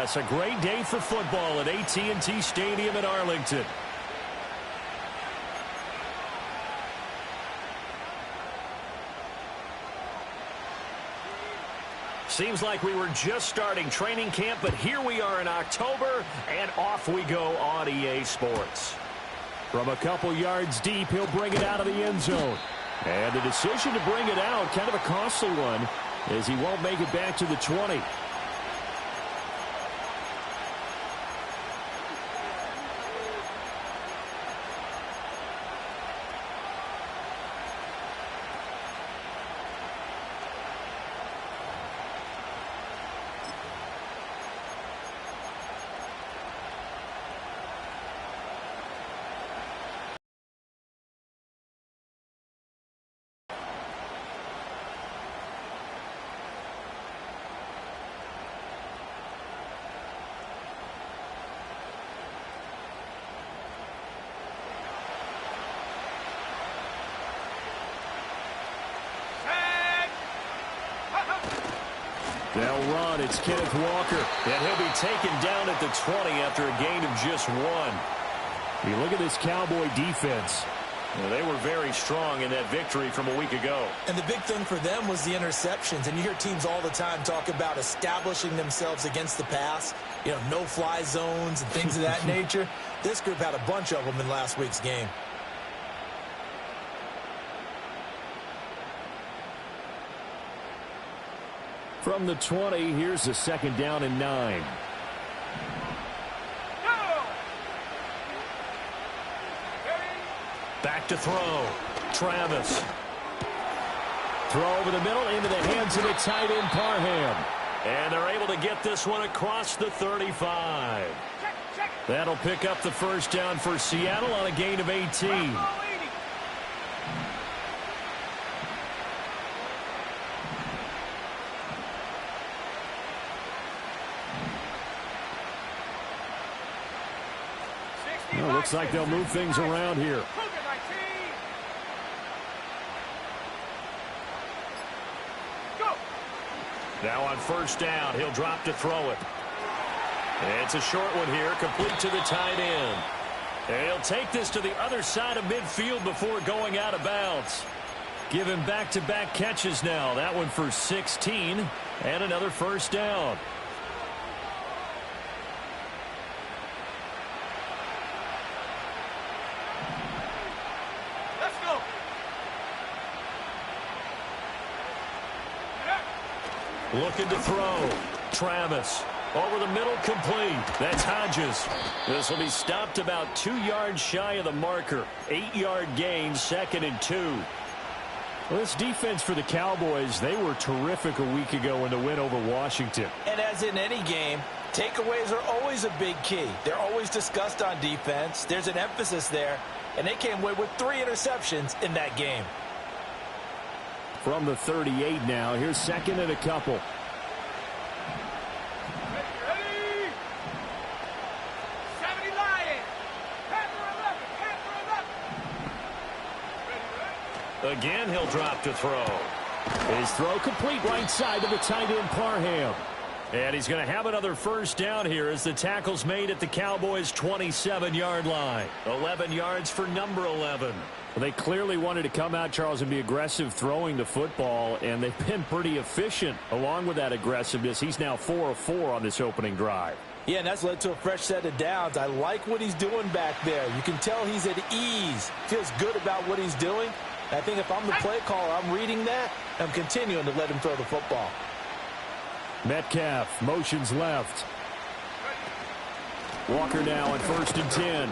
Yes, a great day for football at AT&T Stadium in Arlington. Seems like we were just starting training camp, but here we are in October, and off we go on EA Sports. From a couple yards deep, he'll bring it out of the end zone. And the decision to bring it out, kind of a costly one, as he won't make it back to the 20. They'll run. It's Kenneth Walker. And he'll be taken down at the 20 after a gain of just 1. You look at this Cowboy defense. They were very strong in that victory from a week ago. And the big thing for them was the interceptions. And you hear teams all the time talk about establishing themselves against the pass. You know, no-fly zones and things of that nature. This group had a bunch of them in last week's game. From the 20, here's a 2nd down and 9. Back to throw. Travis. Throw over the middle into the hands of the tight end, Parham. And they're able to get this one across the 35. That'll pick up the 1st down for Seattle on a gain of 18. Well, looks like they'll move things around here. Now on 1st down, he'll drop to throw it. And it's a short one here, complete to the tight end. And he'll take this to the other side of midfield before going out of bounds. Give him back-to-back catches now. That one for 16 and another 1st down. Looking to throw. Travis. Over the middle, complete. That's Hodges. This will be stopped about 2 yards shy of the marker. 8-yard gain, 2nd and 2. Well, this defense for the Cowboys, they were terrific a week ago in the win over Washington. And as in any game, takeaways are always a big key. They're always discussed on defense. There's an emphasis there. And they came away with 3 interceptions in that game. From the 38 now, here's 2nd and a couple. Again, he'll drop to throw. His throw complete right side to the tight end, Parham. And he's going to have another 1st down here as the tackle's made at the Cowboys' 27-yard line. 11 yards for number 11. Well, they clearly wanted to come out, Charles, and be aggressive throwing the football, and they've been pretty efficient along with that aggressiveness. He's now 4 of 4 on this opening drive. Yeah, and that's led to a fresh set of downs. I like what he's doing back there. You can tell he's at ease. Feels good about what he's doing. I think if I'm the play caller, I'm reading that. I'm continuing to let him throw the football. Metcalf motions left. Walker now at 1st and 10.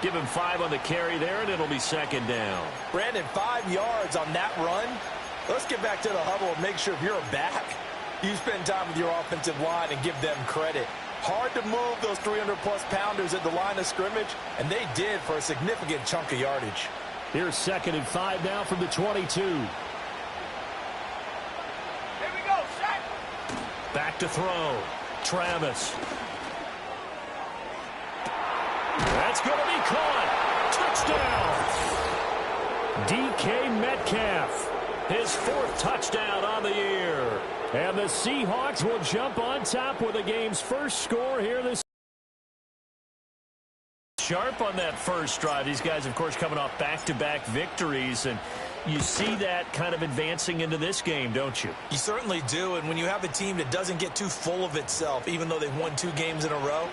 Give him 5 on the carry there, and it'll be 2nd down. Brandon, 5 yards on that run. Let's get back to the huddle and make sure if you're a back, you spend time with your offensive line and give them credit. Hard to move those 300-plus pounders at the line of scrimmage, and they did for a significant chunk of yardage. Here's 2nd and 5 now from the 22. Here we go, set. Back to throw. Travis. That's going to be caught. Touchdown. DK Metcalf. His fourth touchdown on the year. And the Seahawks will jump on top with the game's first score here this sharp on that first drive. These guys, of course, coming off back-to-back victories, and you see that kind of advancing into this game, don't you? You certainly do, and when you have a team that doesn't get too full of itself, even though they've won 2 games in a row,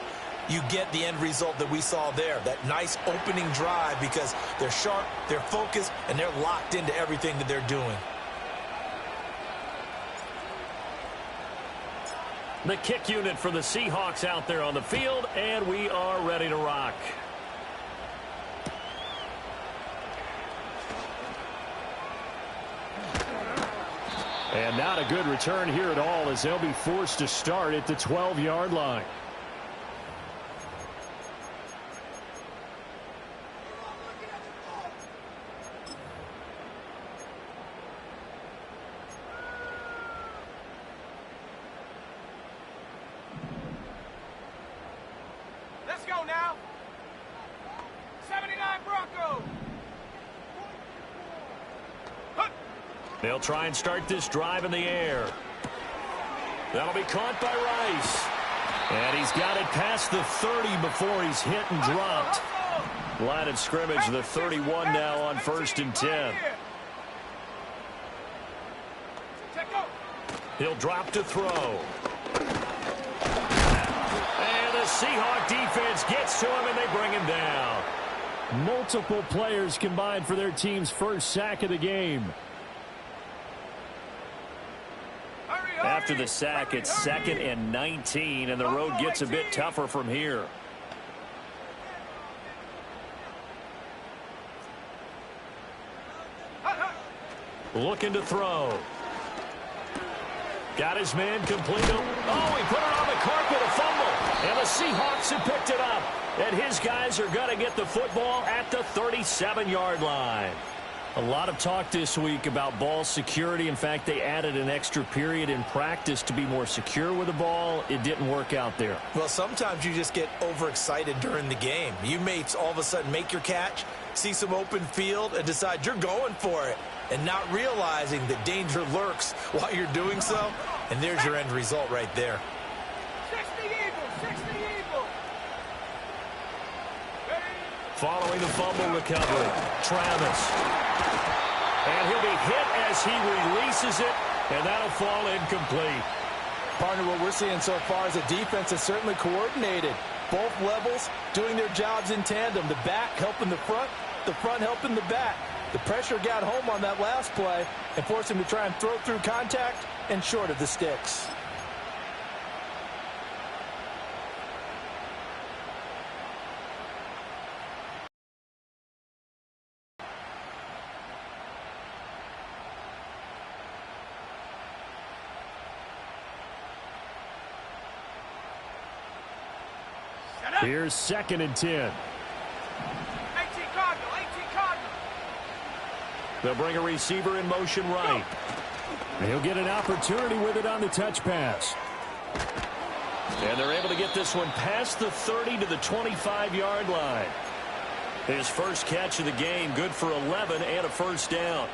you get the end result that we saw there, that nice opening drive, because they're sharp, they're focused, and they're locked into everything that they're doing. The kick unit for the Seahawks out there on the field, and we are ready to rock. And not a good return here at all, as they'll be forced to start at the 12-yard line. Let's go now. 79 Broncos. They'll try and start this drive in the air. That'll be caught by Rice. And he's got it past the 30 before he's hit and dropped. Line of scrimmage, the 31 now on 1st and 10. He'll drop to throw. And the Seahawk defense gets to him, and they bring him down. Multiple players combined for their team's first sack of the game. After the sack, it's 2nd and 19, and the road gets a bit tougher from here. Looking to throw. Got his man complete. Oh, he put it on the carpet, a fumble. And the Seahawks have picked it up. And his guys are going to get the football at the 37-yard line. A lot of talk this week about ball security. In fact, they added an extra period in practice to be more secure with the ball. It didn't work out there. Well, sometimes you just get overexcited during the game. You may all of a sudden make your catch, see some open field, and decide you're going for it, and not realizing that danger lurks while you're doing so. And there's your end result right there. 60 Eagles, 60 Eagles. Following the fumble recovery, Travis. And he'll be hit as he releases it, and that'll fall incomplete. Partner, what we're seeing so far is a defense that's certainly coordinated. Both levels doing their jobs in tandem. The back helping the front helping the back. The pressure got home on that last play and forced him to try and throw through contact and short of the sticks. Here's 2nd and 10. 18 Cardinal, 18 Cardinal. They'll bring a receiver in motion right. He'll get an opportunity with it on the touch pass. And they're able to get this one past the 30 to the 25-yard line. His first catch of the game, good for 11 and a first down.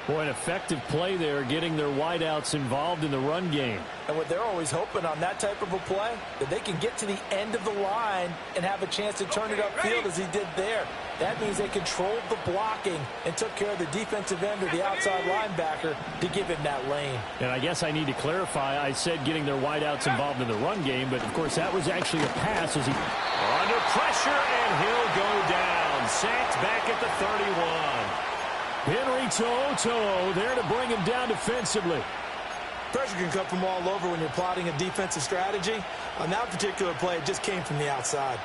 Boy, an effective play there, getting their wideouts involved in the run game. And what they're always hoping on that type of a play, that they can get to the end of the line and have a chance to turn it upfield as he did there. That means they controlled the blocking and took care of the defensive end or the outside linebacker to give him that lane. And I guess I need to clarify, I said getting their wideouts involved in the run game, but of course that was actually a pass as he under pressure, and he'll go down. Sacked back at the 31. Henry To'oTo'o there to bring him down defensively. Pressure can come from all over when you're plotting a defensive strategy. On that particular play, it just came from the outside.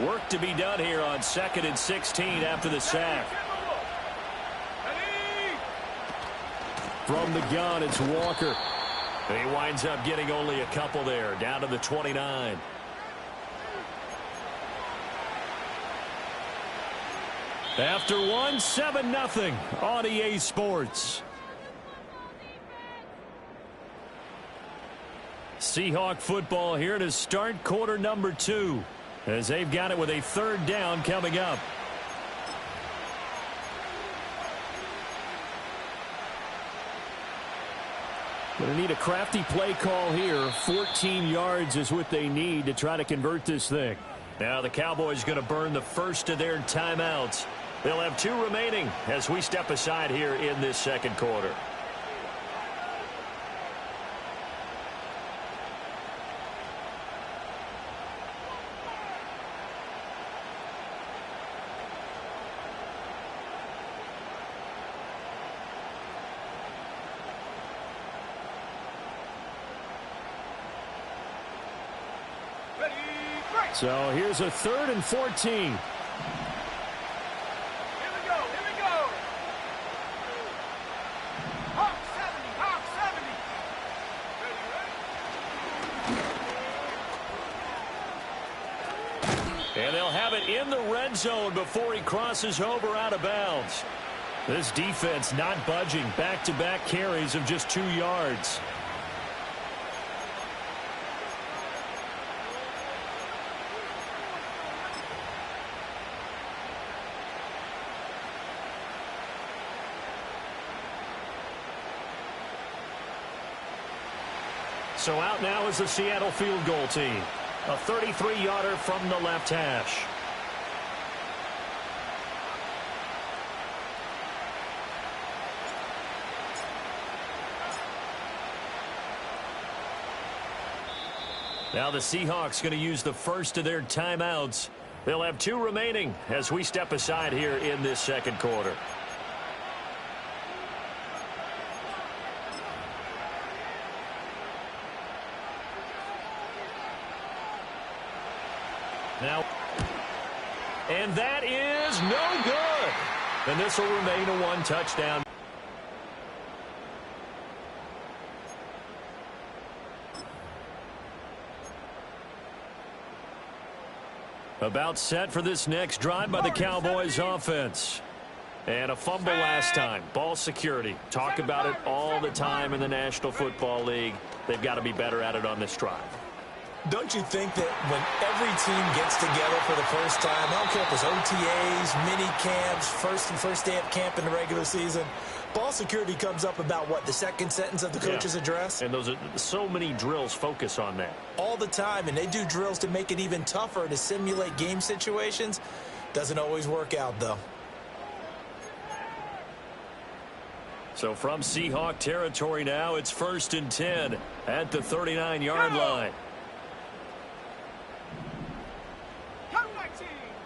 Work to be done here on 2nd and 16 after the sack. From the gun, it's Walker. And he winds up getting only a couple there, down to the 29. After one, 7-0 on EA Sports. Seahawk football here to start quarter number 2. as they've got it with a third down coming up. Going to need a crafty play call here. 14 yards is what they need to try to convert this thing. Now the Cowboys going to burn the first of their timeouts. They'll have 2 remaining as we step aside here in this second quarter. So here's a 3rd and 14. Here we go, here we go. Hawk 70, Hawk 70. And they'll have it in the red zone before he crosses over out of bounds. This defense not budging. Back-to-back carries of just 2 yards. So out now is the Seattle field goal team. A 33-yarder from the left hash. Now the Seahawks going to use the first of their timeouts. They'll have 2 remaining as we step aside here in this second quarter. Now, and that is no good. And this will remain a 1 touchdown. About set for this next drive by the Cowboys offense. And a fumble last time. Ball security. Talk about it all the time in the National Football League. They've got to be better at it on this drive. Don't you think that when every team gets together for the first time, I don't care if it's OTAs, mini camps, first day of camp in the regular season, ball security comes up about, what, the second sentence of the coach's address? And those are so many drills focus on that. All the time, and they do drills to make it even tougher to simulate game situations. Doesn't always work out, though. So from Seahawk territory now, it's 1st and 10 at the 39-yard line.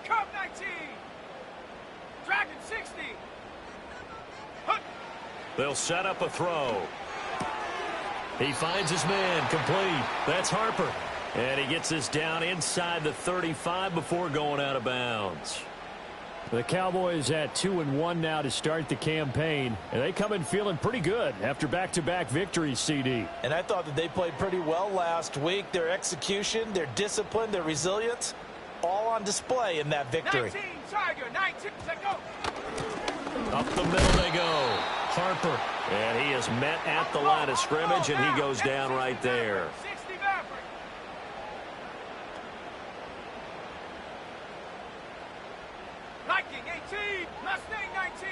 Cup 19. Dragon 60. They'll set up a throw. He finds his man, complete. That's Harper. And he gets this down inside the 35 before going out of bounds. The Cowboys at 2-1 now to start the campaign. And they come in feeling pretty good after back-to-back victories, CD. And I thought that they played pretty well last week. Their execution, their discipline, their resilience, all on display in that victory. 19, Tiger, 19, let go. Up the middle they go. Harper. And he is met at the line of scrimmage, and he goes down right there. 60 Maverick. Viking 18, Mustang 19.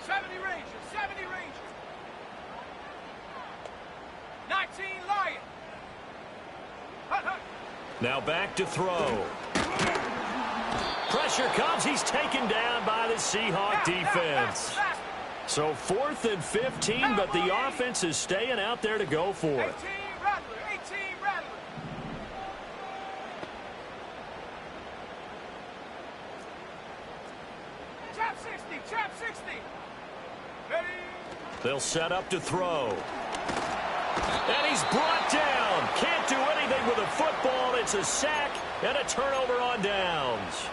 70 Ranger, 70 Ranger. 19 Lion. Hut, hut. Now back to throw. Pressure comes. He's taken down by the Seahawk defense. So 4th and 15, but the offense is staying out there to go for it. 18 Rattler, 18 Rattler. Chap 60, chap 60. Ready? They'll set up to throw. And he's brought down. Can't do anything with a football. It's a sack and a turnover on downs.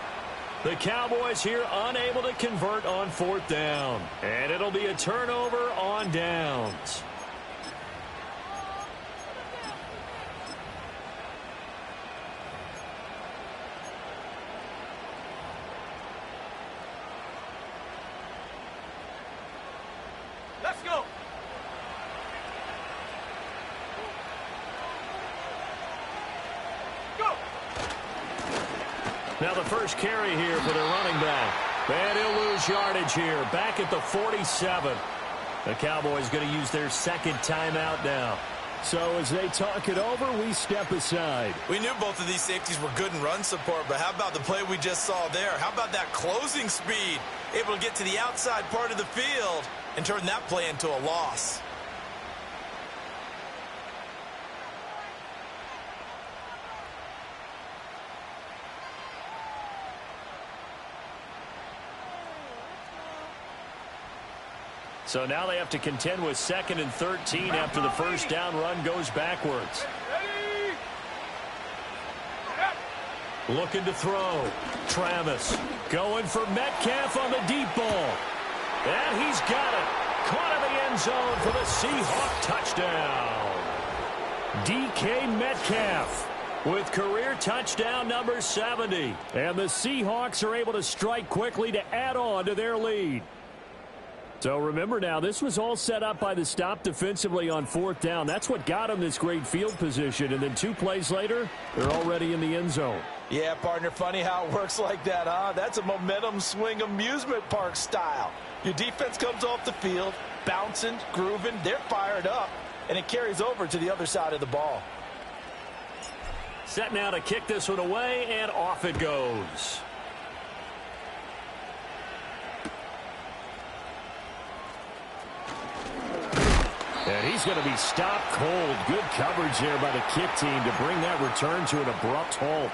The Cowboys here unable to convert on 4th down. And it'll be a turnover on downs. Let's go. Now the first carry here for their running back. And he'll lose yardage here. Back at the 47. The Cowboys going to use their second timeout now. So as they talk it over, we step aside. We knew both of these safeties were good in run support, but how about the play we just saw there? How about that closing speed? Able to get to the outside part of the field and turn that play into a loss. So now they have to contend with 2nd and 13 after the first down run goes backwards. Looking to throw. Travis going for Metcalf on the deep ball. And he's got it. Caught in the end zone for the Seahawk touchdown. DK Metcalf with career touchdown number 70. And the Seahawks are able to strike quickly to add on to their lead. So remember now, this was all set up by the stop defensively on 4th down. That's what got them this great field position. And then 2 plays later, they're already in the end zone. Yeah, partner, funny how it works like that, huh? That's a momentum swing amusement park style. Your defense comes off the field, bouncing, grooving, they're fired up, and it carries over to the other side of the ball. Set now to kick this one away, and off it goes. And he's going to be stopped cold. Good coverage there by the kick team to bring that return to an abrupt halt.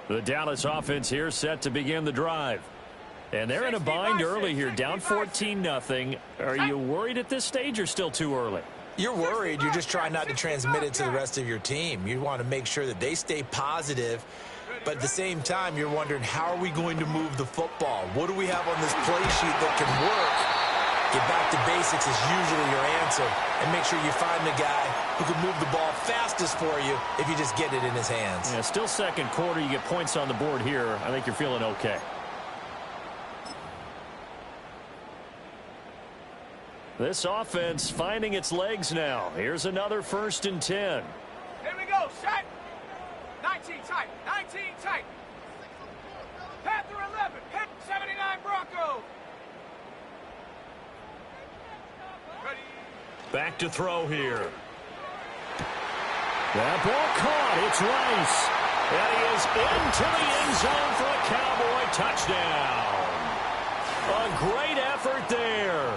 The Dallas offense here set to begin the drive. And they're in a bind early here, down 14-0. Are you worried at this stage or still too early? You're worried. You're just trying not to transmit it to the rest of your team. You want to make sure that they stay positive. But at the same time, you're wondering, how are we going to move the football? What do we have on this play sheet that can work? Get back to basics is usually your answer. And make sure you find the guy who can move the ball fastest for you if you just get it in his hands. Yeah, still second quarter. You get points on the board here. I think you're feeling okay. This offense finding its legs now. Here's another 1st and 10. Here we go. Set. 19 tight. 19 tight. Panther 11. Hit 79 Bronco. Ready. Back to throw here. That ball caught. It's Rice. And he is into the end zone for a Cowboy touchdown. A great effort there.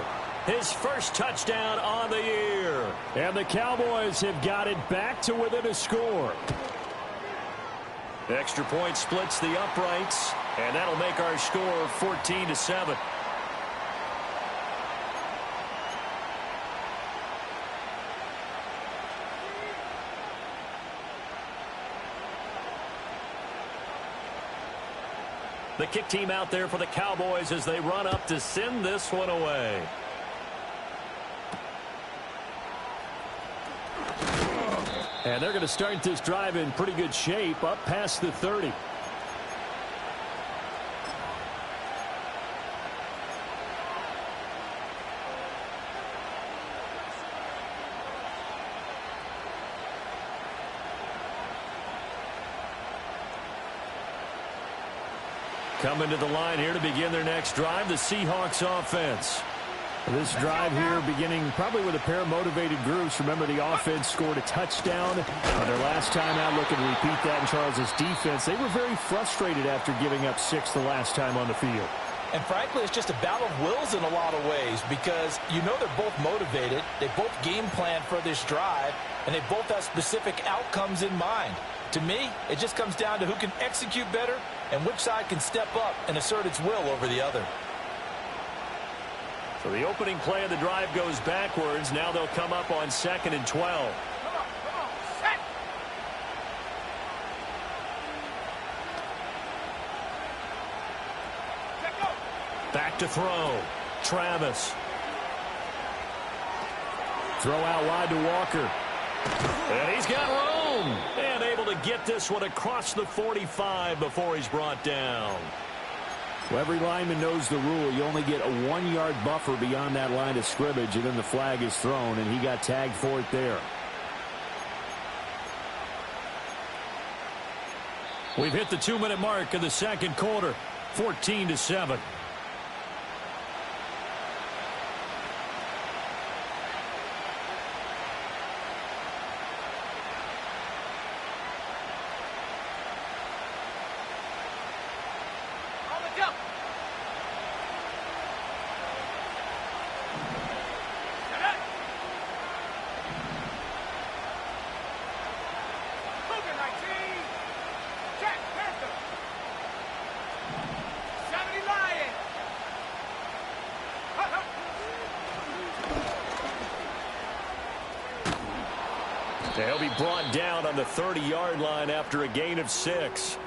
His first touchdown on the year. And the Cowboys have got it back to within a score. Extra point splits the uprights, and that'll make our score 14-7. The kick team out there for the Cowboys as they run up to send this one away. And they're going to start this drive in pretty good shape, up past the 30. Coming to the line here to begin their next drive, the Seahawks offense. This drive here beginning probably with a pair of motivated groups. Remember, the offense scored a touchdown on their last time out. Looking to repeat that in Charles' defense. They were very frustrated after giving up 6 the last time on the field. And frankly, it's just a battle of wills in a lot of ways because you know they're both motivated. They both game plan for this drive, and they both have specific outcomes in mind. To me, it just comes down to who can execute better and which side can step up and assert its will over the other. So the opening play of the drive goes backwards. Now they'll come up on 2nd and 12. Come on, set. Let go. Back to throw. Travis. Throw out wide to Walker. And he's got room. And able able to get this one across the 45 before he's brought down. Well, every lineman knows the rule. You only get a 1-yard buffer beyond that line of scrimmage, and then the flag is thrown, and he got tagged for it there. We've hit the 2-minute mark of the second quarter, 14-7. They'll be brought down on the 30-yard line after a gain of 6.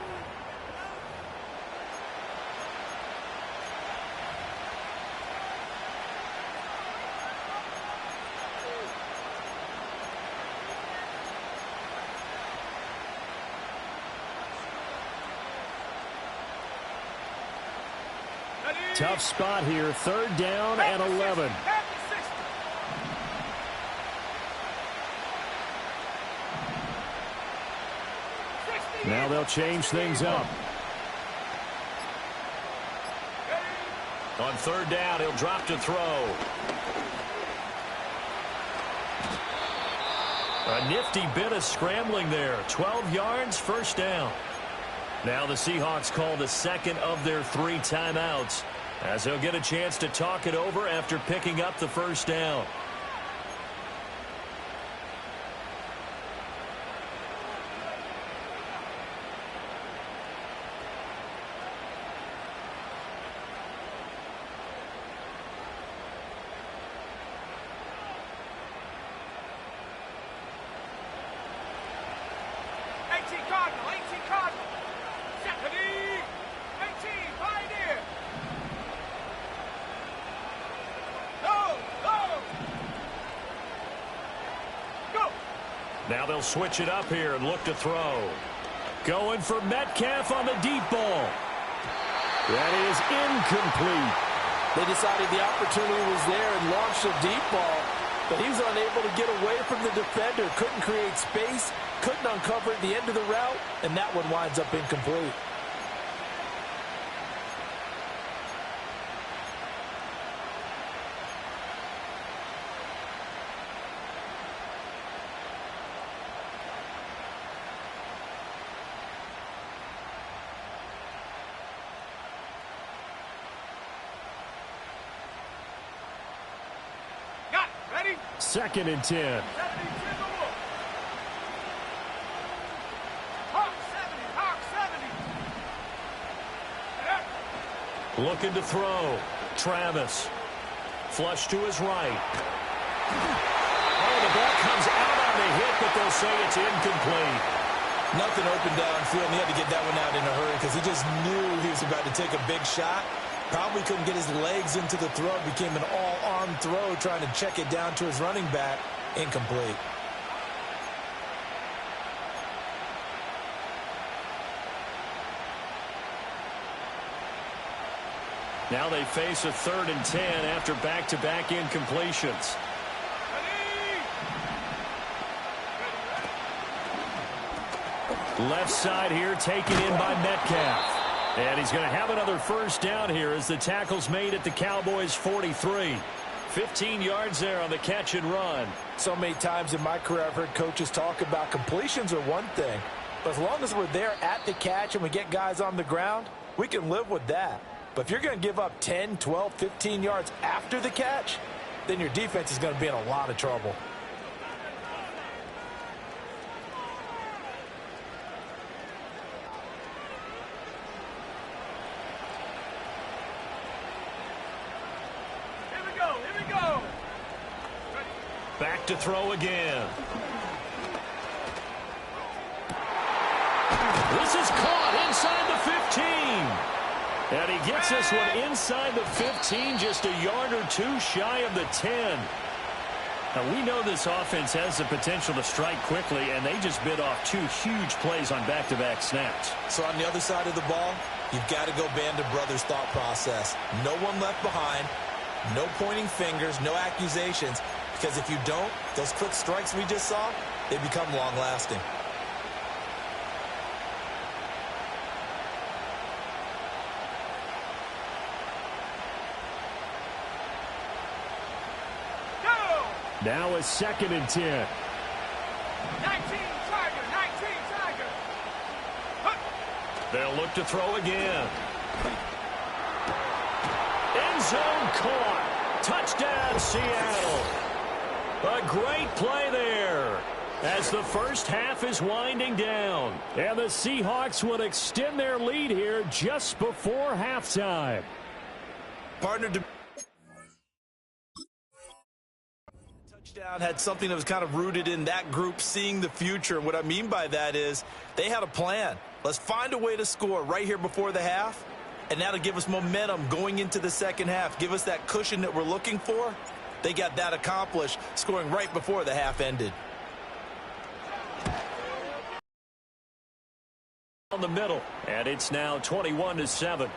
Tough spot here, 3rd down and 11. Now they'll change things up. On 3rd down, he'll drop to throw. A nifty bit of scrambling there. 12 yards, 1st down. Now the Seahawks call the second of their 3 timeouts, as they'll get a chance to talk it over after picking up the 1st down. Now they'll switch it up here and look to throw. Going for Metcalf on the deep ball. That is incomplete. They decided the opportunity was there and launched a deep ball, but he was unable to get away from the defender. Couldn't create space, couldn't uncover at the end of the route, and that one winds up incomplete. Second and 10. Looking to throw. Travis. Flush to his right. Oh, the ball comes out on the hit, but they'll say it's incomplete. Nothing open downfield, and he had to get that one out in a hurry because he just knew he was about to take a big shot. Probably couldn't get his legs into the throw. Became an all-arm throw trying to check it down to his running back. Incomplete. Now they face a 3rd and 10 after back-to-back incompletions. Left side here taken in by Metcalf. And he's going to have another 1st down here as the tackle's made at the Cowboys' 43. 15 yards there on the catch and run. So many times in my career I've heard coaches talk about completions are one thing, but as long as we're there at the catch and we get guys on the ground, we can live with that. But if you're going to give up 10, 12, 15 yards after the catch, then your defense is going to be in a lot of trouble. Back to throw again. This is caught inside the 15. And he gets this one inside the 15, just a yard or two shy of the 10. Now, we know this offense has the potential to strike quickly, and they just bit off 2 huge plays on back-to-back snaps. So on the other side of the ball, you've got to go Band of Brothers thought process. No one left behind, no pointing fingers, no accusations, because if you don't, those quick strikes we just saw, they become long-lasting. Now a 2nd and 10. 19 Tiger, 19 Tiger. They'll look to throw again. End zone caught. Touchdown, Seattle. A great play there as the first half is winding down. And the Seahawks will extend their lead here just before halftime. Partner to touchdown had something that was kind of rooted in that group seeing the future. What I mean by that is they had a plan. Let's find a way to score right here before the half, and that'll give us momentum going into the second half, give us that cushion that we're looking for. They got that accomplished, scoring right before the half ended. On the middle, and it's now 21-7.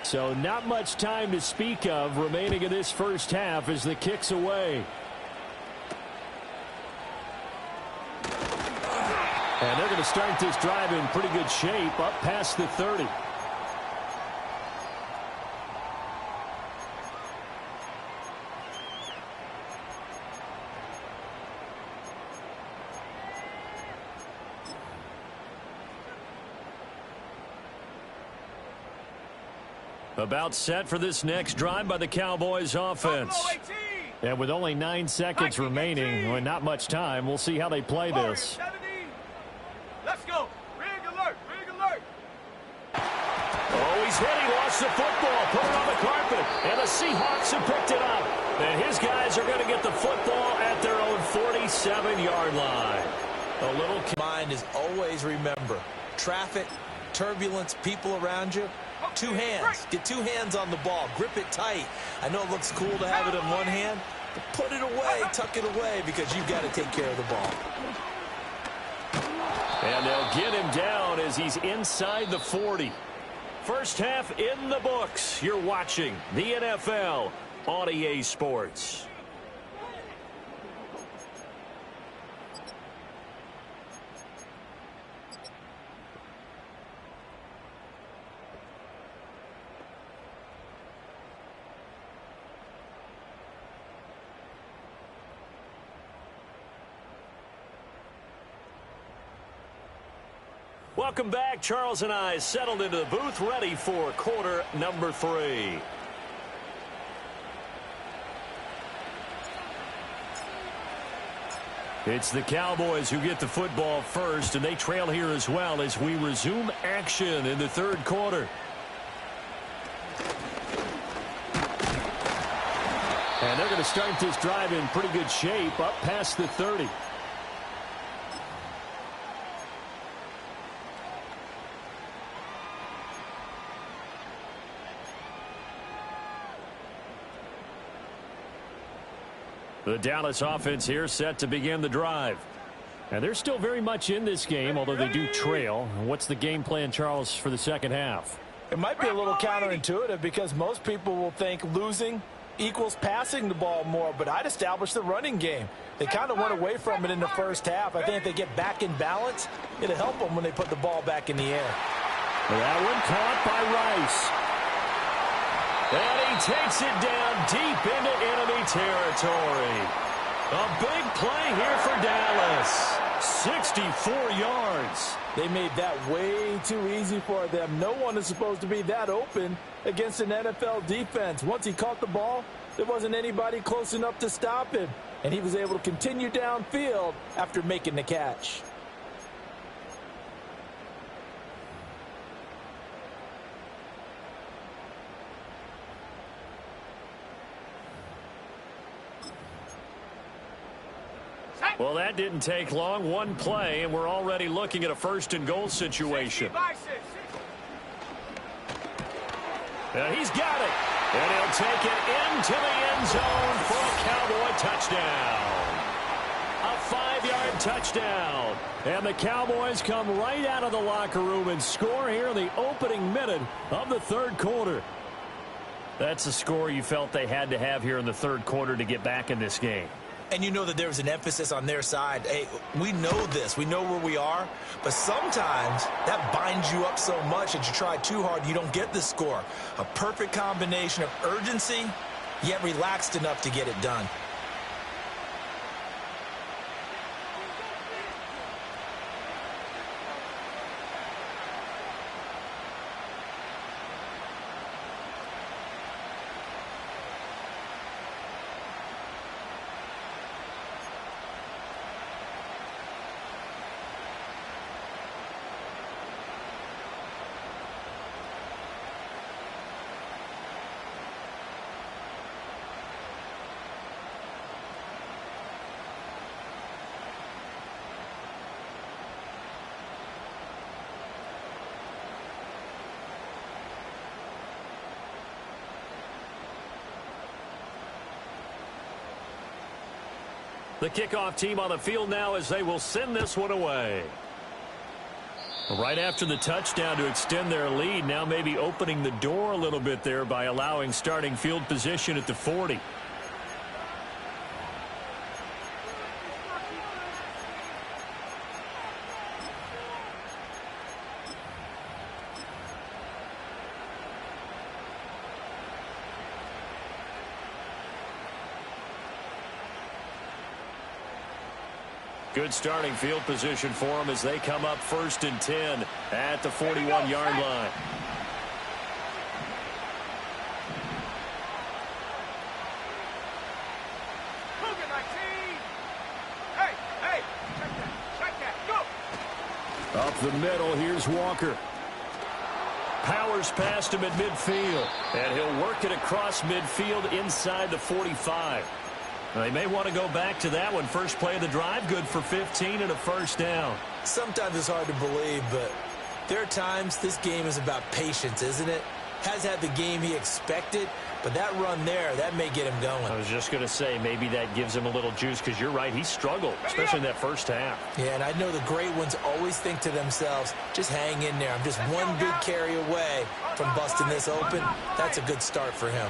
So not much time to speak of remaining in this first half as the kick's away. And they're going to start this drive in pretty good shape up past the 30. About set for this next drive by the Cowboys offense. And with only 9 seconds remaining, and not much time, we'll see how they play this. Let's go. Rig alert. Rig alert. Oh, he's hit. He lost the football. Put it on the carpet. And the Seahawks have picked it up. And his guys are going to get the football at their own 47-yard line. A little mind is always remember, traffic, turbulence, people around you. 2 hands. Get 2 hands on the ball. Grip it tight. I know it looks cool to have it in one hand, but put it away, tuck it away, because you've got to take care of the ball. And they'll get him down as he's inside the 40. First half in the books. You're watching the NFL on EA Sports. Welcome back. Charles and I settled into the booth, ready for quarter number 3. It's the Cowboys who get the football first, and they trail here as well as we resume action in the 3rd quarter. And they're going to start this drive in pretty good shape up past the 30. The Dallas offense here set to begin the drive. And they're still very much in this game, although they do trail. What's the game plan, Charles, for the second half? It might be a little counterintuitive because most people will think losing equals passing the ball more, but I'd establish the running game. They kind of went away from it in the first half. I think if they get back in balance, it'll help them when they put the ball back in the air. That one caught by Rice. And he takes it down deep into enemy territory. A big play here for Dallas. 64 yards. They made that way too easy for them. No one is supposed to be that open against an NFL defense. Once he caught the ball, there wasn't anybody close enough to stop him. And he was able to continue downfield after making the catch. Well, that didn't take long. One play, and we're already looking at a 1st and goal situation. And he's got it. And he'll take it into the end zone for a Cowboy touchdown. A 5-yard touchdown. And the Cowboys come right out of the locker room and score here in the opening minute of the third quarter. That's the score you felt they had to have here in the third quarter to get back in this game. And you know that there was an emphasis on their side. Hey, we know this. We know where we are. But sometimes that binds you up so much that you try too hard, you don't get the score. A perfect combination of urgency, yet relaxed enough to get it done. The kickoff team on the field now as they will send this one away. Right after the touchdown to extend their lead, now maybe opening the door a little bit there by allowing starting field position at the 40. Good starting field position for them as they come up 1st and 10 at the 41-yard line. Hey, check that, go! Up the middle, here's Walker. Powers past him at midfield, and he'll work it across midfield inside the 45. They may want to go back to that one. First play of the drive, good for 15 and a first down. Sometimes it's hard to believe, but there are times this game is about patience, isn't it? Has had the game he expected, but that run there, that may get him going. I was just going to say, maybe that gives him a little juice, because you're right, he struggled, especially in that first half. Yeah, and I know the great ones always think to themselves, just hang in there. I'm just one big carry away from busting this open. That's a good start for him.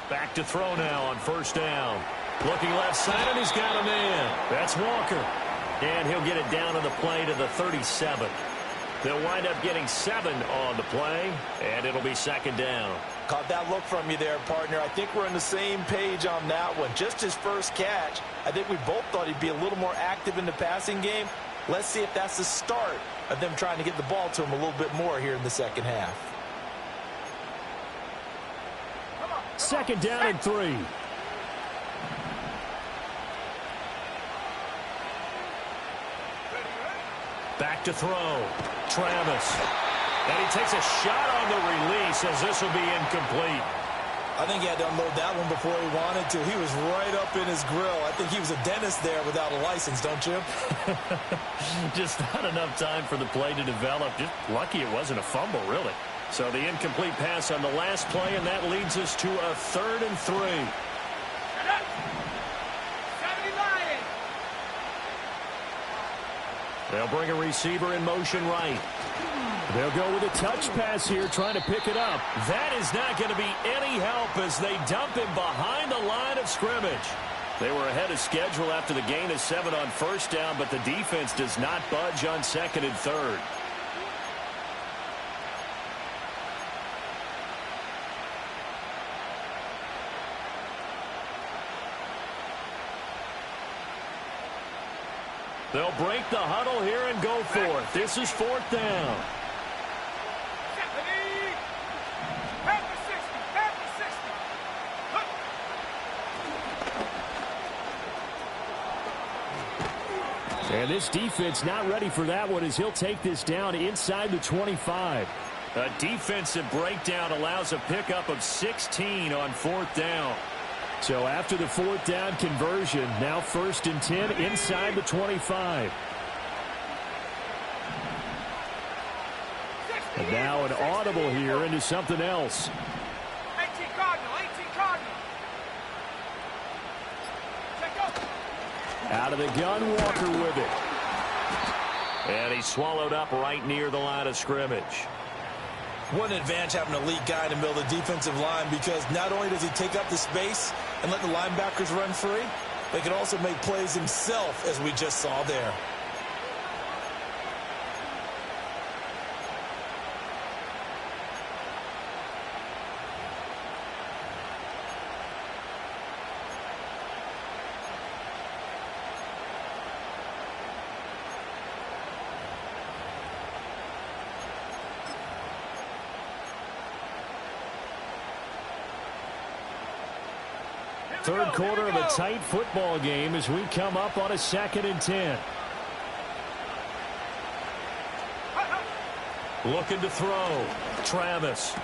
Back to throw now on first down. Looking left side, and he's got him in. That's Walker. And he'll get it down on the play to the 37. They'll wind up getting 7 on the play, and it'll be second down. Caught that look from you there, partner. I think we're on the same page on that one. Just his first catch. I think we both thought he'd be a little more active in the passing game. Let's see if that's the start of them trying to get the ball to him a little bit more here in the second half. Second down and 3. Back to throw. Travis. And he takes a shot on the release as this will be incomplete. I think he had to unload that one before he wanted to. He was right up in his grill. I think he was a dentist there without a license, don't you? Just not enough time for the play to develop. Just lucky it wasn't a fumble, really. So the incomplete pass on the last play, and that leads us to a 3rd and 3. They'll bring a receiver in motion right. They'll go with a touch pass here, trying to pick it up. That is not going to be any help as they dump him behind the line of scrimmage. They were ahead of schedule after the gain of 7 on first down, but the defense does not budge on 2nd and 3rd. They'll break the huddle here and go for it. This is 4th down. And this defense not ready for that one as he'll take this down inside the 25. A defensive breakdown allows a pickup of 16 on 4th down. So after the 4th down conversion, now 1st and 10 inside the 25. And now an audible here into something else. 18 Cardinal, 18 Cardinal. Check up. Out of the gun, Walker with it. And he's swallowed up right near the line of scrimmage. What an advantage having an elite guy in the middle of the defensive line, because not only does he take up the space and let the linebackers run free, but he can also make plays himself, as we just saw there. Third quarter of a tight football game as we come up on a 2nd and 10. Looking to throw. Travis.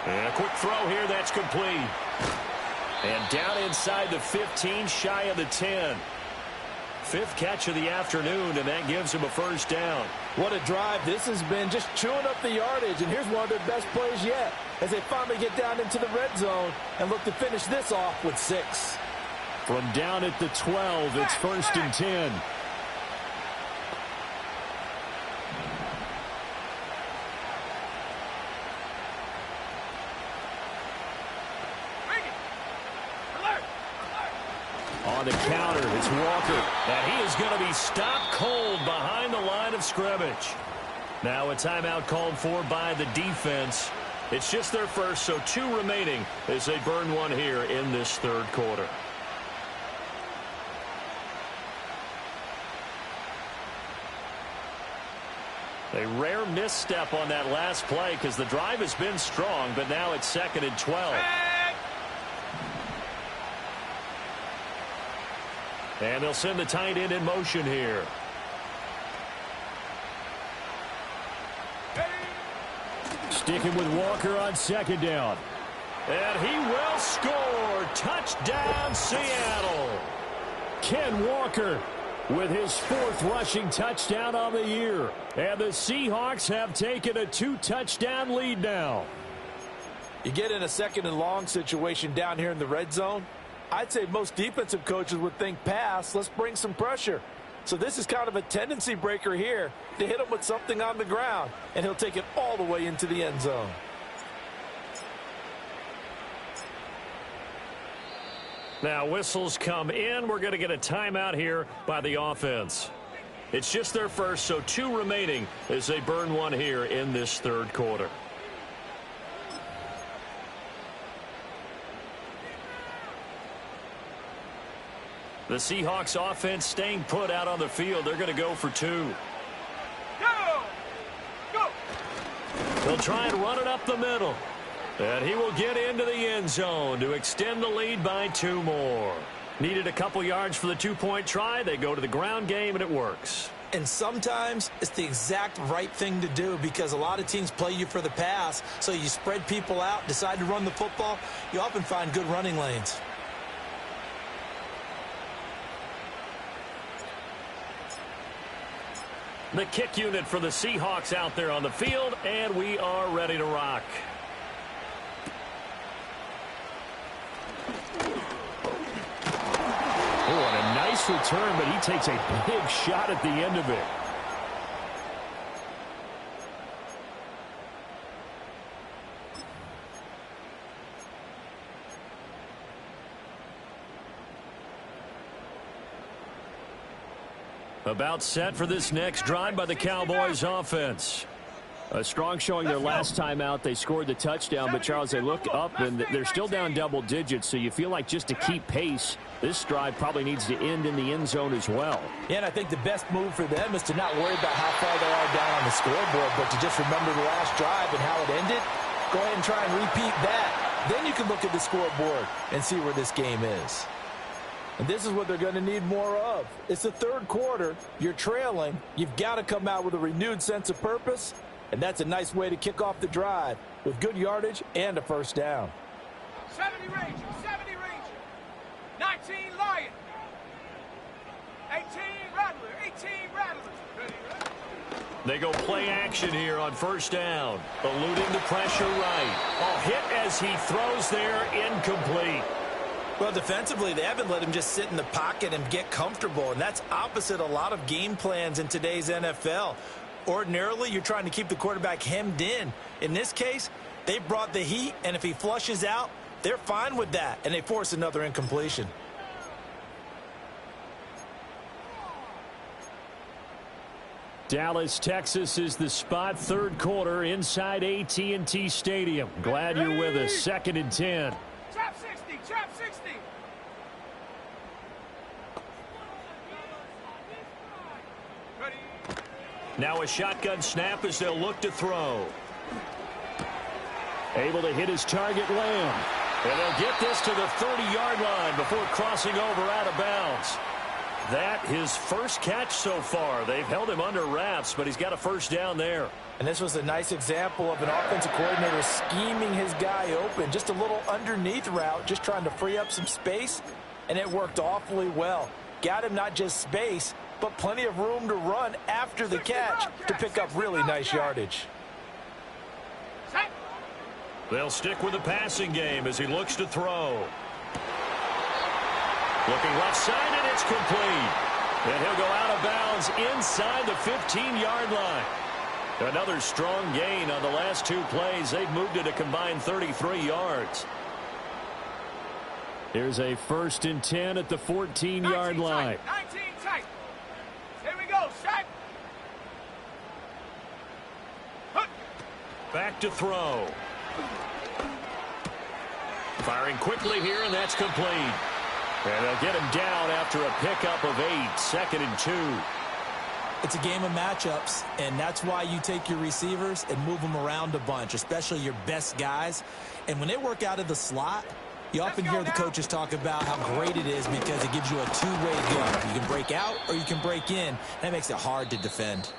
And a quick throw here. That's complete. And down inside the 15, shy of the 10. 5th catch of the afternoon, and that gives him a first down. What a drive this has been, just chewing up the yardage, and here's one of their best plays yet as they finally get down into the red zone and look to finish this off with 6. From down at the 12, it's 1st and 10. On the counter, it's Walker. And he is going to be stopped cold behind the line of scrimmage. Now a timeout called for by the defense. It's just their first, so 2 remaining as they burn one here in this 3rd quarter. A rare misstep on that last play because the drive has been strong, but now it's 2nd and 12. And they'll send the tight end in motion here. Sticking with Walker on 2nd down. And he will score. Touchdown, Seattle. Ken Walker with his 4th rushing touchdown on the year. And the Seahawks have taken a 2-touchdown lead now. You get in a 2nd and long situation down here in the red zone. I'd say most defensive coaches would think pass. Let's bring some pressure. So this is kind of a tendency breaker here to hit him with something on the ground, and he'll take it all the way into the end zone. Now whistles come in. We're going to get a timeout here by the offense. It's just their first, so 2 remaining as they burn one here in this 3rd quarter. The Seahawks offense staying put out on the field. They're going to go for 2. Go! Go! They'll try and run it up the middle. And he will get into the end zone to extend the lead by 2 more. Needed a couple yards for the 2-point try. They go to the ground game, and it works. And sometimes it's the exact right thing to do, because a lot of teams play you for the pass, so you spread people out, decide to run the football. You often find good running lanes. The kick unit for the Seahawks out there on the field, and we are ready to rock. Oh, and a nice return, but he takes a big shot at the end of it. About set for this next drive by the Cowboys offense. A strong showing their last time out. They scored the touchdown, but Charles, they look up and they're still down double digits, so you feel like just to keep pace, this drive probably needs to end in the end zone as well. Yeah, and I think the best move for them is to not worry about how far they are down on the scoreboard, but to just remember the last drive and how it ended. Go ahead and try and repeat that. Then you can look at the scoreboard and see where this game is. And this is what they're going to need more of. It's the 3rd quarter. You're trailing. You've got to come out with a renewed sense of purpose. And that's a nice way to kick off the drive with good yardage and a first down. 70 Ranger, 70 Ranger. 19 Lion. 18 Rattler, 18 Rattlers. Ready, ready. They go play action here on first down. Eluding the pressure right. Oh, hit as he throws there, incomplete. Well, defensively, they haven't let him just sit in the pocket and get comfortable, and that's opposite a lot of game plans in today's NFL. Ordinarily, you're trying to keep the quarterback hemmed in. In this case, they brought the heat, and if he flushes out, they're fine with that, and they force another incompletion. Dallas, Texas is the spot, third quarter inside AT&T Stadium. Glad you're with us. 2nd and 10. Trap 60, trap 60. Ready. Now a shotgun snap as they'll look to throw. Able to hit his target, Lamb. And they'll get this to the 30-yard line before crossing over out of bounds. That his first catch so far. They've held him under wraps, but he's got a first down there. And this was a nice example of an offensive coordinator scheming his guy open. Just a little underneath route, just trying to free up some space, and it worked awfully well. Got him not just space, but plenty of room to run after the catch to pick up really nice yardage. Set. They'll stick with the passing game as he looks to throw. Looking left side, and it's complete. And he'll go out of bounds inside the 15-yard line. Another strong gain on the last two plays. They've moved it a combined 33 yards. Here's a 1st and 10 at the 14-yard line. 19 tight. Here we go, set. Back to throw. Firing quickly here, and that's complete. And they'll get him down after a pickup of 8, 2nd and 2. It's a game of matchups, and that's why you take your receivers and move them around a bunch, especially your best guys. And when they work out of the slot, you often hear the coaches talk about how great it is because it gives you a two-way go. You can break out or you can break in. That makes it hard to defend.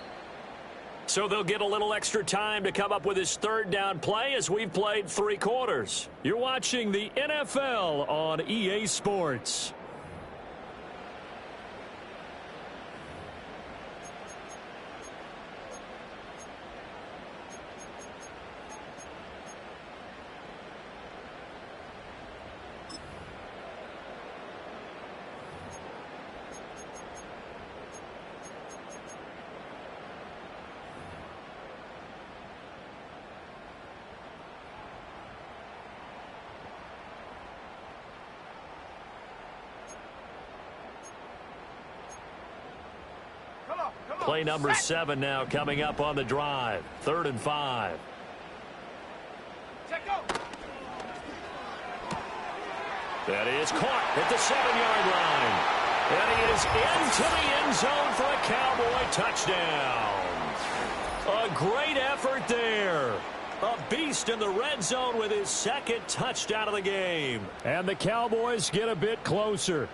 So they'll get a little extra time to come up with his 3rd down play as we've played 3 quarters. You're watching the NFL on EA Sports. Play number 7 now coming up on the drive. 3rd and 5. Check go. That is caught at the 7-yard line. And he is into the end zone for a Cowboy touchdown. A great effort there. A beast in the red zone with his 2nd touchdown of the game. And the Cowboys get a bit closer.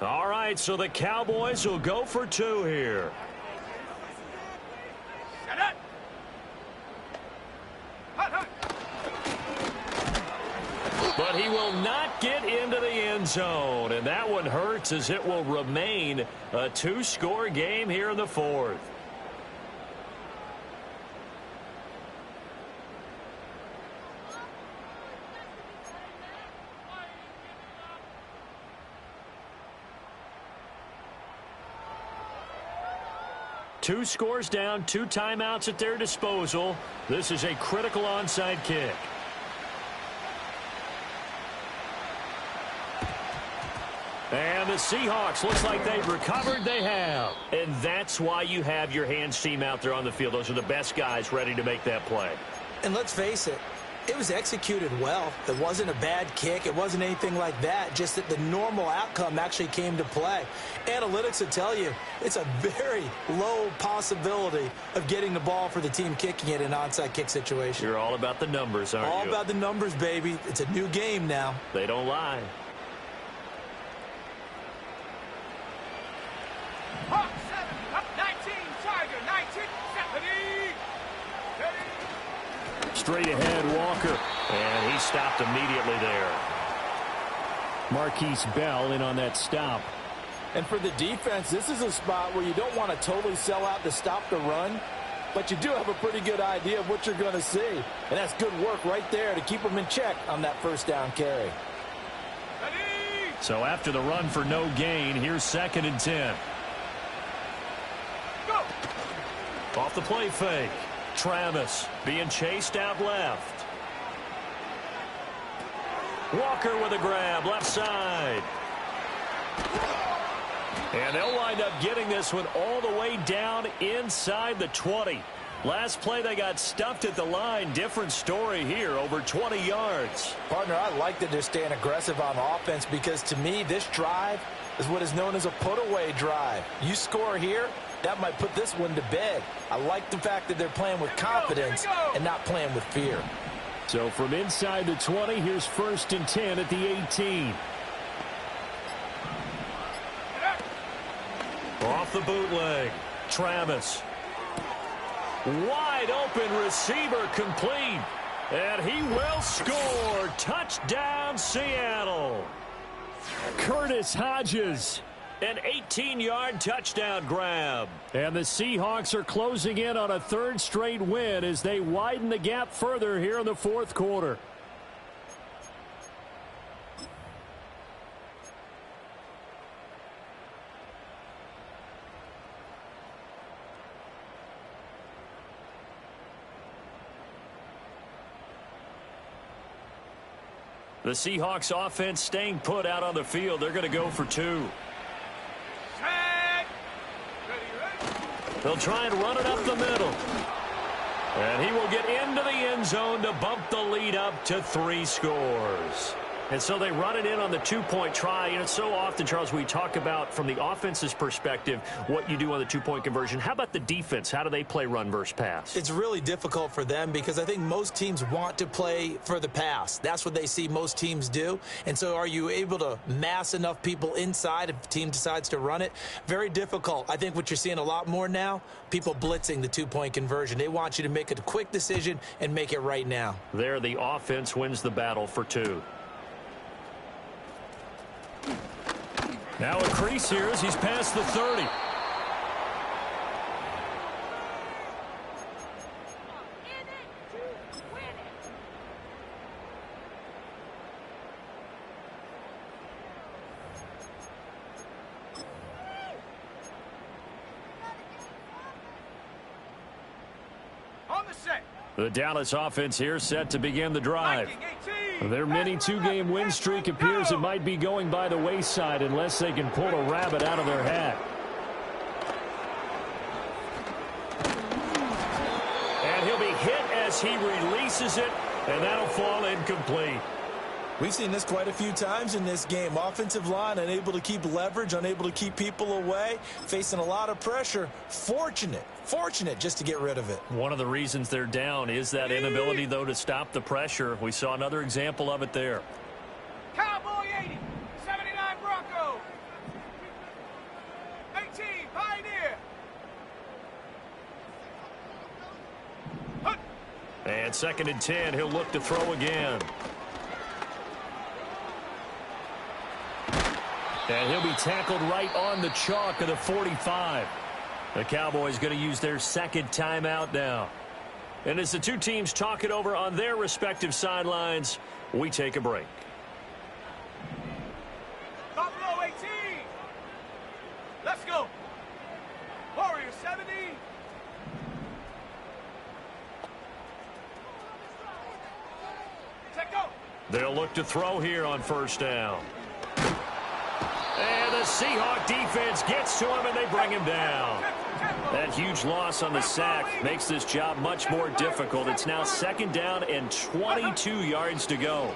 All right, so the Cowboys will go for 2 here. Set it. Hut. But he will not get into the end zone, and that one hurts as it will remain a 2-score game here in the 4th. Two scores down, 2 timeouts at their disposal. This is a critical onside kick. And the Seahawks, looks like they've recovered. They have. And that's why you have your hands team out there on the field. Those are the best guys ready to make that play. And let's face it, it was executed well. It wasn't a bad kick. It wasn't anything like that. Just that the normal outcome actually came to play. Analytics will tell you it's a very low possibility of getting the ball for the team kicking it in an onside kick situation. You're all about the numbers, aren't you? All about the numbers, baby. It's a new game now. They don't lie. Hawk 7, 19 tight. straight ahead, Walker. And he stopped immediately there. Marquise Bell in on that stop. And for the defense, this is a spot where you don't want to totally sell out to stop the run, but you do have a pretty good idea of what you're going to see. And that's good work right there to keep them in check on that first down carry. So after the run for no gain, here's 2nd and 10. Go. Off the play fake. Travis being chased out left. Walker with a grab, left side. And they'll wind up getting this one all the way down inside the 20. Last play, they got stuffed at the line. Different story here, over 20 yards. Partner, I like that they're staying aggressive on offense because, to me, this drive is what is known as a put-away drive. You score here, that might put this one to bed. I like the fact that they're playing with confidence and not playing with fear. So from inside the 20, here's 1st and 10 at the 18. Off the bootleg, Travis. Wide open receiver complete. And he will score. Touchdown, Seattle. Curtis Hodges. An 18-yard touchdown grab. And the Seahawks are closing in on a 3rd straight win as they widen the gap further here in the 4th quarter. The Seahawks offense staying put out on the field. They're going to go for 2. They'll try and run it up the middle. And he will get into the end zone to bump the lead up to 3 scores. And so they run it in on the 2-point try. You know, so often, Charles, we talk about from the offense's perspective what you do on the 2-point conversion. How about the defense? How do they play run versus pass? It's really difficult for them because I think most teams want to play for the pass. That's what they see most teams do. And so are you able to mass enough people inside if the team decides to run it? Very difficult. I think what you're seeing a lot more now, people blitzing the 2-point conversion. They want you to make a quick decision and make it right now. There, the offense wins the battle for 2. Now a crease here as he's past the 30. On the set. The Dallas offense here set to begin the drive. Their mini 2-game win streak appears it might be going by the wayside unless they can pull a rabbit out of their hat. And he'll be hit as he releases it, and that'll fall incomplete. We've seen this quite a few times in this game. Offensive line unable to keep leverage, unable to keep people away, facing a lot of pressure. Fortunate just to get rid of it. One of the reasons they're down is that inability, though, to stop the pressure. We saw another example of it there. Cowboy 80, 79 Bronco. 18, Pioneer. And 2nd and 10, he'll look to throw again. And he'll be tackled right on the chalk of the 45. The Cowboys going to use their 2nd timeout now. And as the two teams talk it over on their respective sidelines, we take a break. Buffalo 18. Let's go. Warrior 70. Check go. They'll look to throw here on 1st down. And the Seahawk defense gets to him, and they bring him down. That huge loss on the sack makes this job much more difficult. It's now 2nd down and 22 yards to go.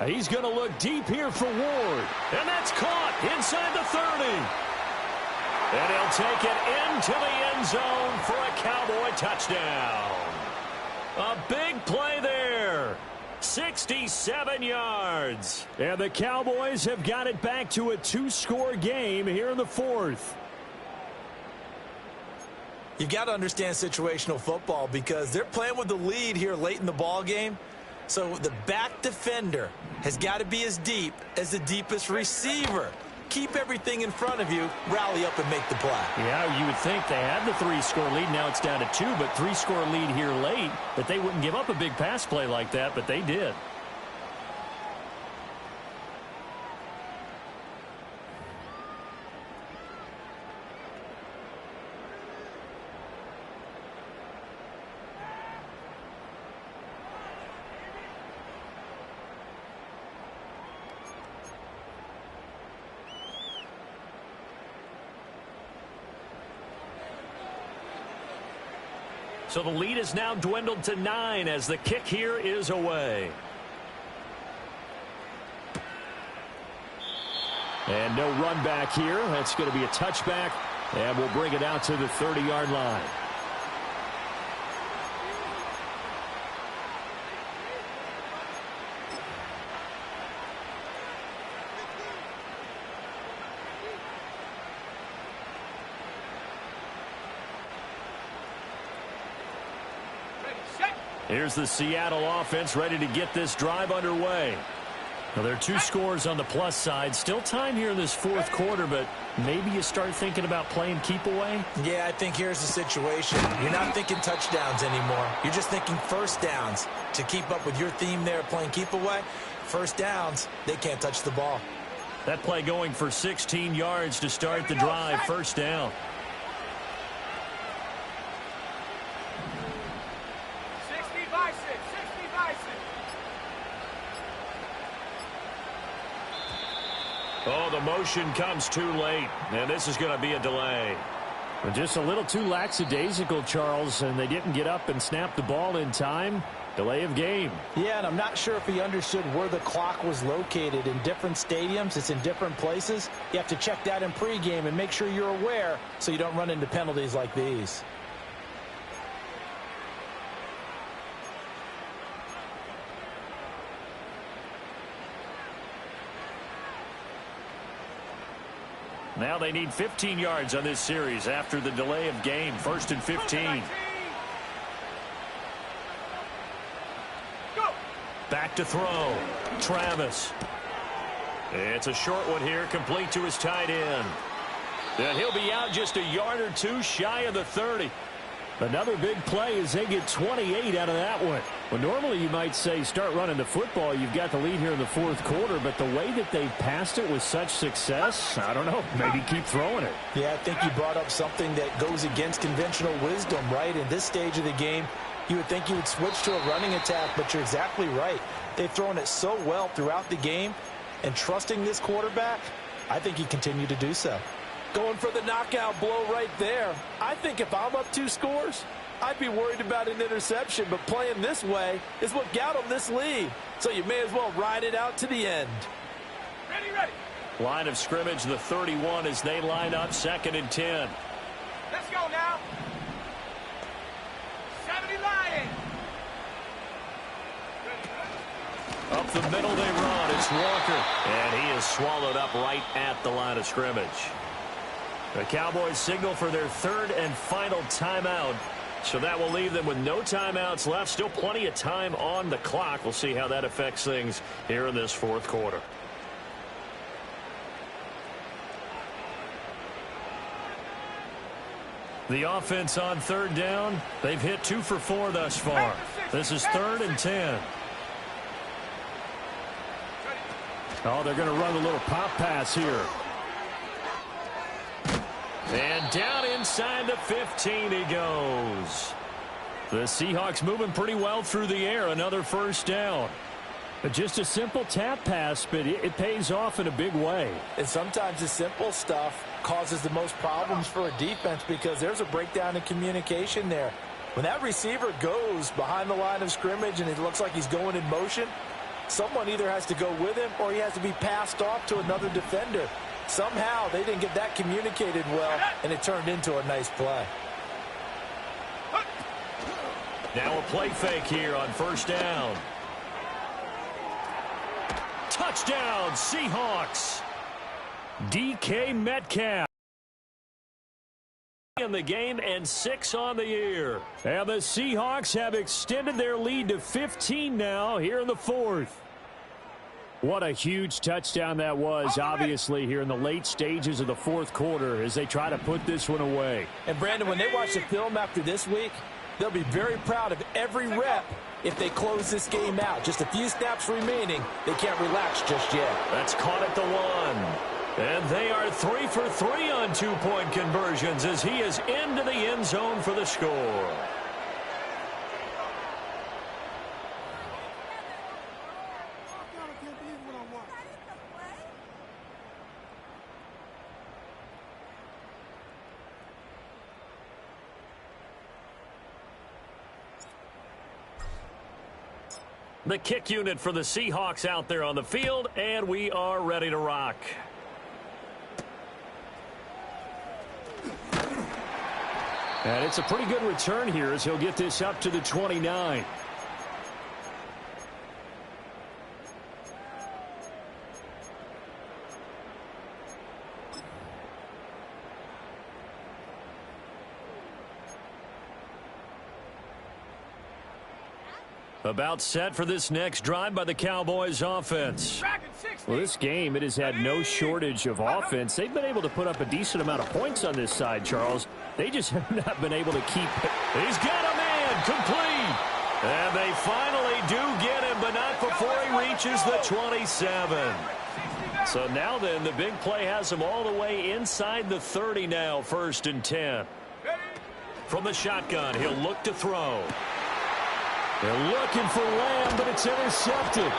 He's going to look deep here for Ward. And that's caught inside the 30. And he'll take it into the end zone for a Cowboy touchdown. A big play there. 67 yards. And the Cowboys have got it back to a 2-score game here in the 4th. You've got to understand situational football because they're playing with the lead here late in the ball game. So the back defender has got to be as deep as the deepest receiver. Keep everything in front of you, rally up and make the play. Yeah, you would think they had the 3-score lead. Now it's down to 2, but 3-score lead here late. That they wouldn't give up a big pass play like that, but they did. So the lead is now dwindled to 9 as the kick here is away. And no run back here. That's going to be a touchback, and we'll bring it out to the 30-yard line. Here's the Seattle offense ready to get this drive underway. Now, there are 2 scores on the plus side. Still time here in this fourth quarter, but maybe you start thinking about playing keep away? Yeah, I think here's the situation. You're not thinking touchdowns anymore. You're just thinking first downs. To keep up with your theme there playing keep away, first downs, they can't touch the ball. That play going for 16 yards to start the drive. First down. 60 by 6, 60 by 6. Oh, the motion comes too late, and this is going to be a delay. Just a little too lackadaisical, Charles, and they didn't get up and snap the ball in time. Delay of game. Yeah, and I'm not sure if he understood where the clock was located. In different stadiums, it's in different places. You have to check that in pregame and make sure you're aware so you don't run into penalties like these. Now they need 15 yards on this series after the delay of game. First and 15. Back to throw. Travis. It's a short one here, complete to his tight end. And he'll be out just a yard or 2 shy of the 30. Another big play as they get 28 out of that one. Well, normally you might say start running the football. You've got the lead here in the fourth quarter, but the way that they passed it with such success, I don't know, maybe keep throwing it. Yeah, I think you brought up something that goes against conventional wisdom, right? In this stage of the game, you would think you would switch to a running attack, but you're exactly right. They've thrown it so well throughout the game, and trusting this quarterback, I think he continued to do so. Going for the knockout blow right there. I think if I'm up 2 scores, I'd be worried about an interception, but playing this way is what got them this lead. So you may as well ride it out to the end. Ready, ready. Line of scrimmage, the 31 as they line up, 2nd and 10. Let's go now. 70 Lions. Up the middle they run. It's Walker. And he is swallowed up right at the line of scrimmage. The Cowboys signal for their 3rd and final timeout. So that will leave them with no timeouts left. Still plenty of time on the clock. We'll see how that affects things here in this fourth quarter. The offense on 3rd down. They've hit 2 for 4 thus far. This is 3rd and 10. Oh, they're going to run a little pop pass here. And down inside the 15 he goes. The Seahawks moving pretty well through the air. Another first down. But just a simple tap pass, but it pays off in a big way. And sometimes the simple stuff causes the most problems for a defense because there's a breakdown in communication there. When that receiver goes behind the line of scrimmage and it looks like he's going in motion, someone either has to go with him or he has to be passed off to another defender. Somehow they didn't get that communicated well, and it turned into a nice play. Now a play fake here on first down. Touchdown, Seahawks. DK Metcalf. in the game and 6 on the year. And the Seahawks have extended their lead to 15 now here in the fourth. What a huge touchdown that was, obviously, here in the late stages of the fourth quarter as they try to put this one away. And, Brandon, when they watch the film after this week, they'll be very proud of every rep if they close this game out. Just a few snaps remaining. They can't relax just yet. That's caught at the 1. And they are 3 for 3 on two-point conversions as he is into the end zone for the score. The kick unit for the Seahawks out there on the field, and we are ready to rock. And it's a pretty good return here as he'll get this up to the 29. About set for this next drive by the Cowboys offense. Well, this game, it has had no shortage of offense. They've been able to put up a decent amount of points on this side, Charles. They just have not been able to keep it. He's got a man complete. And they finally do get him, but not before he reaches the 27. So now then, the big play has him all the way inside the 30 now, 1st and 10. From the shotgun, he'll look to throw. They're looking for Lamb, but it's intercepted.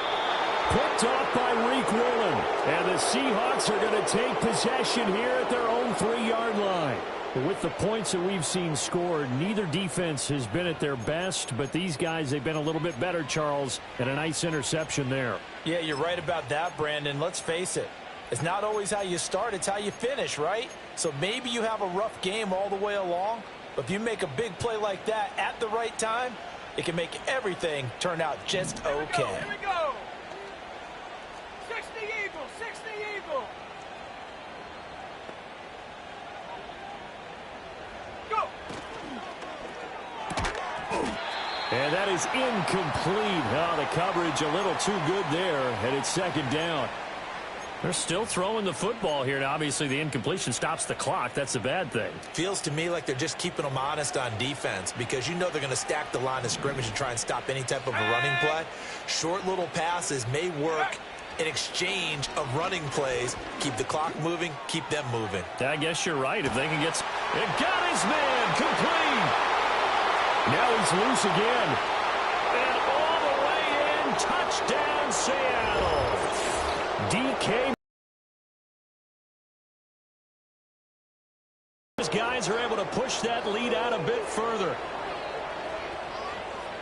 Picked off by Reek Willen. And the Seahawks are going to take possession here at their own 3-yard line. With the points that we've seen scored, neither defense has been at their best, but these guys, they've been a little bit better, Charles, and a nice interception there. Yeah, you're right about that, Brandon. Let's face it. It's not always how you start, it's how you finish, right? So maybe you have a rough game all the way along, but if you make a big play like that at the right time, it can make everything turn out just okay. Here we go. 60 Eagles, 60 Eagles. Go. And that is incomplete. Oh, the coverage a little too good there, and it's 2nd down. They're still throwing the football here, and obviously the incompletion stops the clock. That's a bad thing. Feels to me like they're just keeping them honest on defense because you know they're going to stack the line of scrimmage and try and stop any type of a running play. Short little passes may work in exchange of running plays. Keep the clock moving, keep them moving. I guess you're right. If they can get... It got his man complete. Now he's loose again. And all the way in, touchdown Seattle. DK. These guys are able to push that lead out a bit further.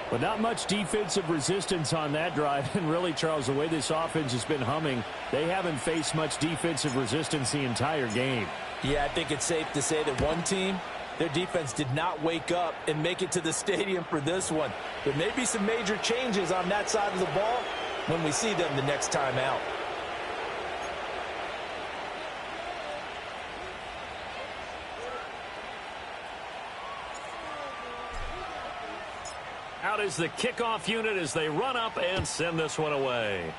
But not much defensive resistance on that drive. And really, Charles, the way this offense has been humming, they haven't faced much defensive resistance the entire game. Yeah, I think it's safe to say that one team, their defense did not wake up and make it to the stadium for this one. There may be some major changes on that side of the ball when we see them the next time out. Out is the kickoff unit as they run up and send this one away.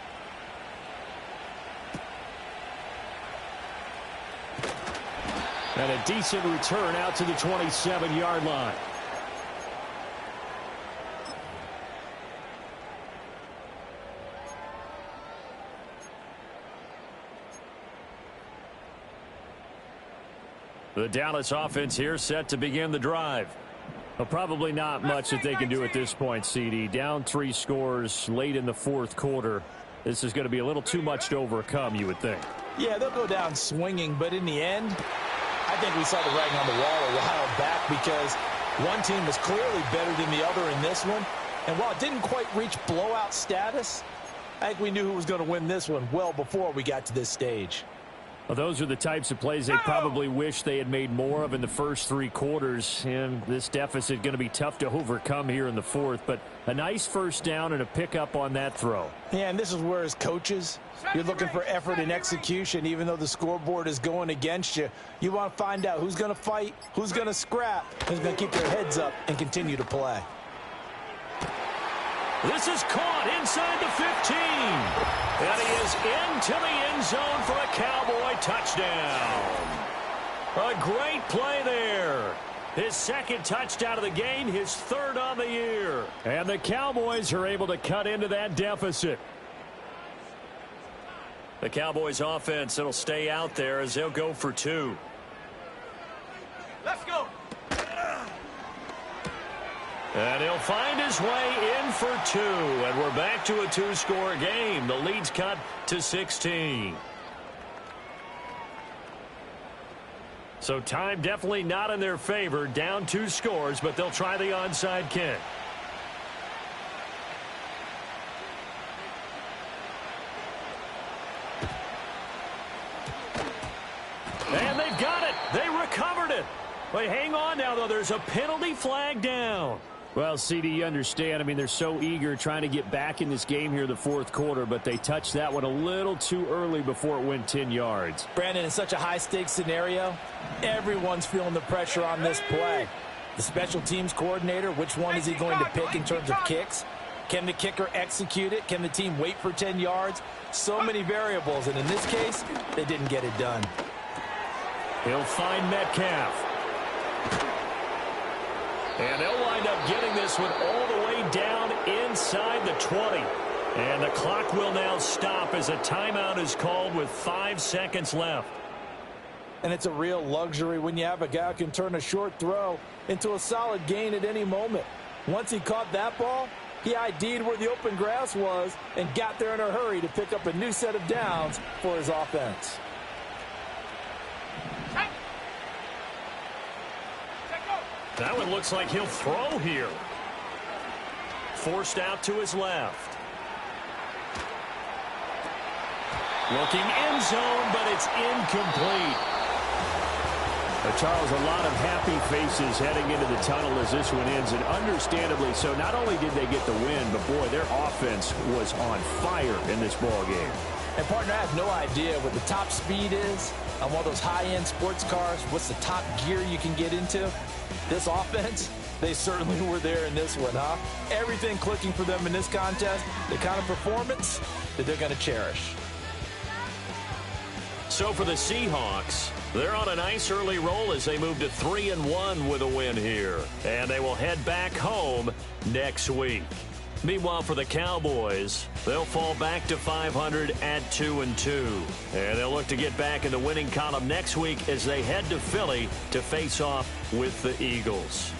And a decent return out to the 27-yard line. The Dallas offense here set to begin the drive. Well, probably not much that they can do at this point, CD. Down 3 scores late in the fourth quarter. This is going to be a little too much to overcome, you would think. Yeah, they'll go down swinging, but in the end, I think we saw the writing on the wall a while back because one team was clearly better than the other in this one. And while it didn't quite reach blowout status, I think we knew who was going to win this one well before we got to this stage. Well, those are the types of plays they probably wish they had made more of in the first 3 quarters. And this deficit going to be tough to overcome here in the fourth. But a nice first down and a pickup on that throw. Yeah, and this is where as coaches, you're looking for effort and execution. Even though the scoreboard is going against you, you want to find out who's going to fight, who's going to scrap, who's going to keep their heads up and continue to play. This is caught inside the 15. And he is into the end zone for a Cowboy touchdown. A great play there. His second touchdown of the game, his third on the year. And the Cowboys are able to cut into that deficit. The Cowboys offense, it'll stay out there as they'll go for 2. Let's go. And he'll find his way in for 2. And we're back to a 2-score game. The lead's cut to 16. So time definitely not in their favor. Down 2 scores, but they'll try the onside kick. And they've got it. They recovered it. But hang on now, though. There's a penalty flag down. Well, CD, you understand. I mean, they're so eager trying to get back in this game here in the fourth quarter, but they touched that one a little too early before it went 10 yards. Brandon, in such a high-stakes scenario, everyone's feeling the pressure on this play. The special teams coordinator, which one is he going to pick in terms of kicks? Can the kicker execute it? Can the team wait for 10 yards? So many variables, and in this case, they didn't get it done. He'll find Metcalf. And they'll wind up getting this one all the way down inside the 20. And the clock will now stop as a timeout is called with 5 seconds left. And it's a real luxury when you have a guy who can turn a short throw into a solid gain at any moment. Once he caught that ball, he ID'd where the open grass was and got there in a hurry to pick up a new set of downs for his offense. That one looks like he'll throw here. Forced out to his left. Looking end zone, but it's incomplete. Charles, a lot of happy faces heading into the tunnel as this one ends, and understandably so. Not only did they get the win, but, boy, their offense was on fire in this ball game. And, partner, I have no idea what the top speed is on one of those high-end sports cars. What's the top gear you can get into? This offense, they certainly were there in this one, huh? Everything clicking for them in this contest, the kind of performance that they're going to cherish. So for the Seahawks, they're on a nice early roll as they move to 3-1 with a win here. And they will head back home next week. Meanwhile, for the Cowboys, they'll fall back to 500 at 2-2. And they'll look to get back in the winning column next week as they head to Philly to face off with the Eagles.